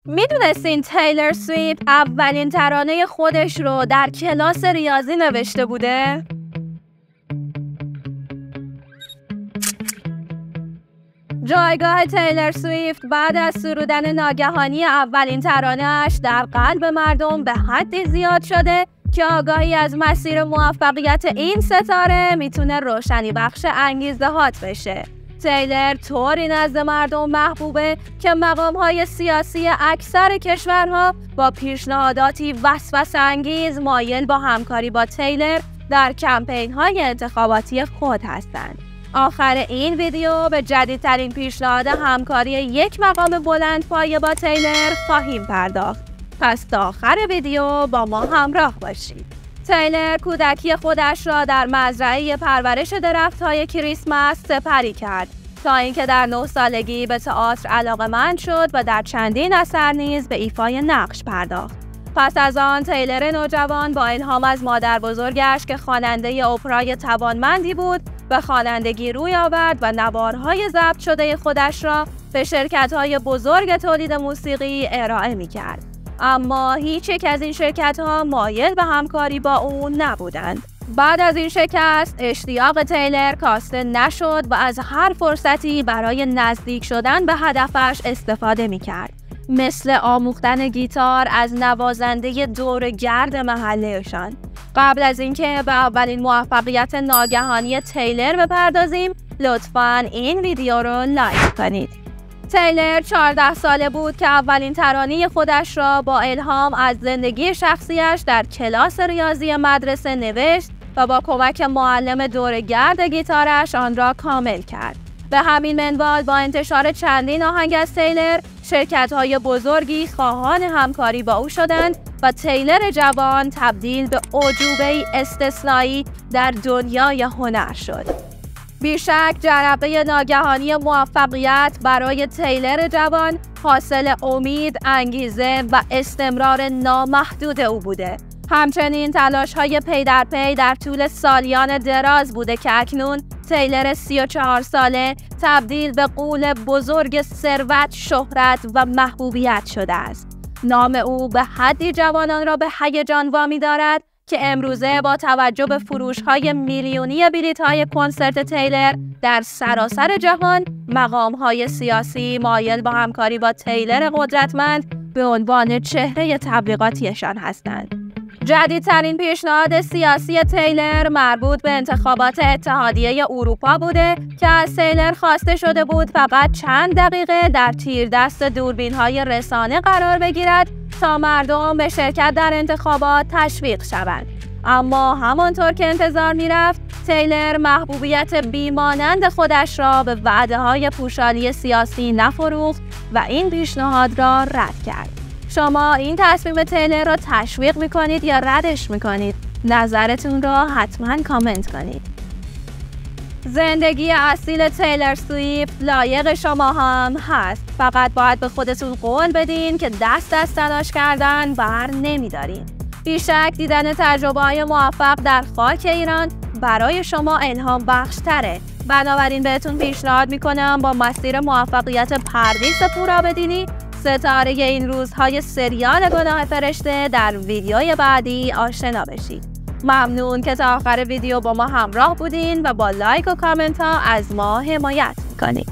میدونستین تیلر سویفت اولین ترانه خودش رو در کلاس ریاضی نوشته بوده؟ جایگاه تیلر سویفت بعد از سرودن ناگهانی اولین ترانه‌اش در قلب مردم به حدی زیاد شده که آگاهی از مسیر موفقیت این ستاره میتونه روشنی بخش انگیزه‌هات بشه. تیلر طوری نزد مردم محبوبه که مقام‌های سیاسی اکثر کشورها با پیشنهاداتی وسوسه انگیز مایل با همکاری با تیلر در کمپین‌های انتخاباتی خود هستند. آخر این ویدیو به جدیدترین پیشنهاد همکاری یک مقام بلندپایه با تیلر خواهیم پرداخت. پس تا آخر ویدیو با ما همراه باشید. تیلر کودکی خودش را در مزرعه پرورش درخت‌های کریسمس سپری کرد تا اینکه در 9 سالگی به تئاتر علاقه‌مند شد و در چندین اثر نیز به ایفای نقش پرداخت. پس از آن تیلر نوجوان با الهام از مادر بزرگش که خواننده اپرای توانمندی بود به خوانندگی روی آورد و نوارهای ضبط شده خودش را به شرکت‌های بزرگ تولید موسیقی ارائه می‌کرد. اما هیچ یک از این شرکت‌ها مایل به همکاری با او نبودند. بعد از این شکست، اشتیاق تیلر کاسته نشد و از هر فرصتی برای نزدیک شدن به هدفش استفاده می‌کرد. مثل آموختن گیتار از نوازنده دورگرد محلهشان. قبل از اینکه به اولین موفقیت ناگهانی تیلر بپردازیم، لطفاً این ویدیو رو لایک کنید. تیلر 14 ساله بود که اولین ترانه خودش را با الهام از زندگی شخصیش در کلاس ریاضی مدرسه نوشت و با کمک معلم دورگرد گیتارش آن را کامل کرد. به همین منوال با انتشار چندین آهنگ از تیلر، شرکت‌های بزرگی خواهان همکاری با او شدند و تیلر جوان تبدیل به اعجوبه‌ای استثنایی در دنیای هنر شد. بیشک جرقه ناگهانی موفقیت برای تیلر جوان حاصل امید، انگیزه و استمرار نامحدود او بوده. همچنین تلاش‌های پی در پی در طول سالیان دراز بوده که اکنون تیلر 34 ساله تبدیل به غول بزرگ ثروت، شهرت و محبوبیت شده است. نام او به حدی جوانان را به هیجان وامی دارد که امروزه با توجه به فروش‌های میلیونی بلیط‌های کنسرت تیلر در سراسر جهان، مقام‌های سیاسی مایل با همکاری با تیلر قدرتمند به عنوان چهره تبلیغاتیشان هستند. جدیدترین پیشنهاد سیاسی تیلر مربوط به انتخابات اتحادیه اروپا بوده که از تیلر خواسته شده بود فقط چند دقیقه در تیردست دوربین‌های رسانه قرار بگیرد تا مردم به شرکت در انتخابات تشویق شوند. اما همانطور که انتظار می‌رفت، تیلر محبوبیت بیمانند خودش را به وعده‌های پوشالی سیاسی نفروخت و این پیشنهاد را رد کرد. شما این تصمیم تیلر را تشویق می‌کنید یا ردش می‌کنید؟ نظرتون را حتما کامنت کنید. زندگی اصیل تیلر سویفت لایق شما هم هست. فقط باید به خودتون قول بدین که دست از تلاش کردن بر نمیدارین. بیشک دیدن تجربه‌های موفق در خاک ایران برای شما الهام بخش تره. بنابراین بهتون پیشنهاد میکنم با مسیر موفقیت پرویز پورابدینی، ستاره این روزهای سریال گناه فرشته، در ویدیوی بعدی آشنا بشید. ممنون که تا آخر ویدیو با ما همراه بودین و با لایک و کامنت ها از ما حمایت میکنید.